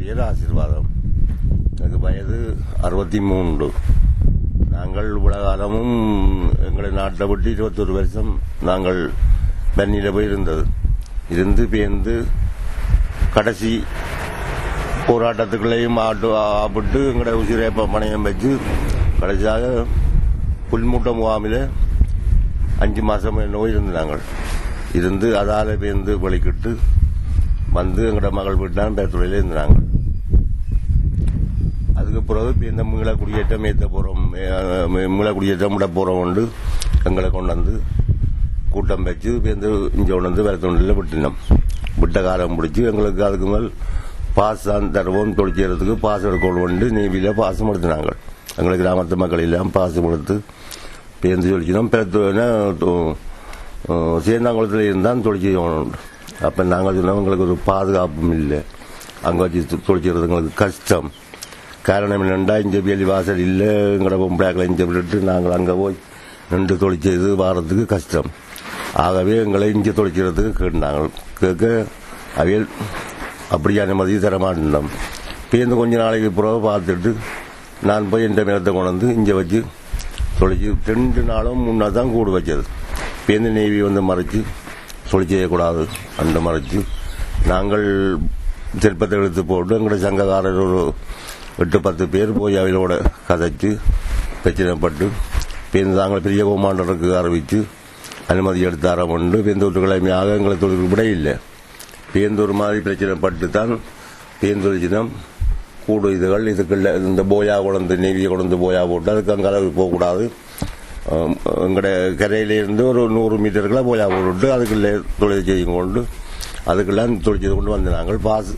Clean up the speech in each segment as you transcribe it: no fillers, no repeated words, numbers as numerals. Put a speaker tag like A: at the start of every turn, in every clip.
A: பேர் ஆசீர்வாதம். எனக்கு வயது 63. நாங்கள் உலகாலமும் எங்களை நாட்டை விட்டு 21 வருஷம் நாங்கள் பன்னியில் போய் இருந்து பேர்ந்து கடைசி போராட்டத்துக்குள்ளேயும் ஆப்பிட்டு எங்களோட உசிரை பணையம் வச்சு கடைசியாக புல்மூட்ட முகாமில் 5 மாதம் நோய் நாங்கள் இருந்து அதால பேர்ந்து வலிக்கிட்டு வந்து எங்களோட மகள் வீட்டான் பேரத்துறையில இருந்தாங்க. அதுக்கு பிறகு இந்த மீள குடியேற்றம் ஏற்ற போறோம், மீள குடியேற்றம் விட போறோம் கொண்டு எங்களை கொண்டு வந்து கூட்டம் வச்சு பேருந்து இங்கே கொண்டு வந்து வேறத்தொண்டில் விட்ட காலம் பிடிச்சி எங்களுக்கு அதுக்கு மேல் பாஸ் தான் தருவோம் தொழிற்சேரத்துக்கு பாஸ் எடுக்கணும் கொண்டு நீவில பாசம் எடுத்துனாங்க. எங்களுக்கு கிராமத்து மக்கள் எல்லாம் பாசம் எடுத்து பேருந்து சொல்லிச்சினோம். சேந்தாங்குளத்தில் இருந்தால் தொழிற்சேரம். அப்போ நாங்கள் சொன்னோம் எங்களுக்கு ஒரு பாதுகாப்பும் இல்லை, அங்கே வச்சு தொழிற்சேரது எங்களுக்கு கஷ்டம். காரணம் என்னென்னா இங்கே வேலி வாசல் இல்லை, எங்களோட பொம்பளைகளை இங்கே விட்டுட்டு நாங்கள் அங்கே போய் நின்று தொழிற்செய்து வாரத்துக்கு கஷ்டம். ஆகவே எங்களை இங்கே தொழிற்சேரத்துக்கு கேட்டாங்க. கேட்க அவையில் அப்படியே அனுமதி தரமாட்டோம். பேருந்து கொஞ்ச நாளைக்கு பிறகு பார்த்துட்டு நான் போய் எந்த நேரத்தை கொண்டு வந்து இங்கே வச்சு தொழிச்சு 2 நாளும் முன்னே தான் கூடு வச்சது. பேருந்து நேவி வந்து மறைச்சு தொழில் செய்யக்கூடாது அந்த மறைச்சு நாங்கள் சிற்பத்தை எடுத்து போட்டு எங்களோட சங்ககாரர் ஒரு 8-10 பேர் போய் அவையோட கதைச்சு பிரச்சனைப்பட்டு பேருந்து தாங்கள் பெரிய கோமாண்டருக்கு அறிவித்து அனுமதி எடுத்து ஆரம்பிண்டு பேருந்து கிழமையாக எங்களை தொழிலுக்கு விட இல்லை. பேருந்து ஒரு மாதிரி பிரச்சனைப்பட்டு தான் பேருந்து தினம் கூடு இதுகள் இதுக்குள்ள இந்த போயா கொண்டு நேவியை கொண்டு போயா போட்டு அதுக்கு அங்கே போகக்கூடாது. எங்களோட கரையிலிருந்து ஒரு 100 மீட்டருக்குள்ள போயா போட்டு அதுக்குள்ளே தொழில் செய்யும் கொண்டு அதுக்கெல்லாம் தொழில் செய்து கொண்டு வந்து நாங்கள் பாஸ்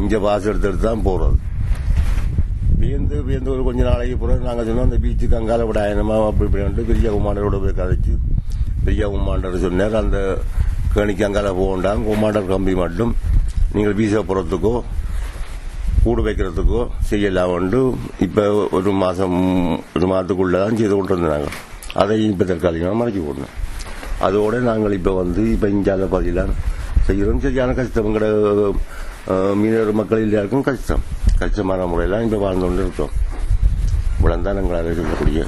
A: இங்கே பாஸ் எடுத்து தான் போகிறது. பேருந்து ஒரு கொஞ்ச நாளைக்கு பிறகு நாங்கள் சொன்னோம் அந்த பீச்சுக்கு அங்கால விட ஆயனமா அப்படி இப்படி பெரிய குமாண்டரோட போய் கதைச்சு பெரிய குமாண்டர் சொன்னார் அந்த கேணிக்கு அங்கால போகண்டாம், குமாண்டர் கம்பி மட்டும் நீங்கள் பீசப்புறத்துக்கோ கூடு வைக்கிறதுக்கோ செய்யலாம். இப்போ ஒரு மாதத்துக்குள்ளதான் செய்து கொண்டு வந்தாங்க. அதையும் இப்போ தற்காலிகமாக மறைச்சி போடணும். அதோட நாங்கள் இப்போ இப்போ இஞ்சால பகுதியெல்லாம் செய்கிறோம். சரியான கஷ்டம் எங்களோட மீனவர் மக்கள் எல்லாருக்கும் கஷ்டமான முறையெல்லாம் இப்போ வாழ்ந்து கொண்டு இருக்கோம். இவ்வளோ தான் எங்களால் இருக்கக்கூடிய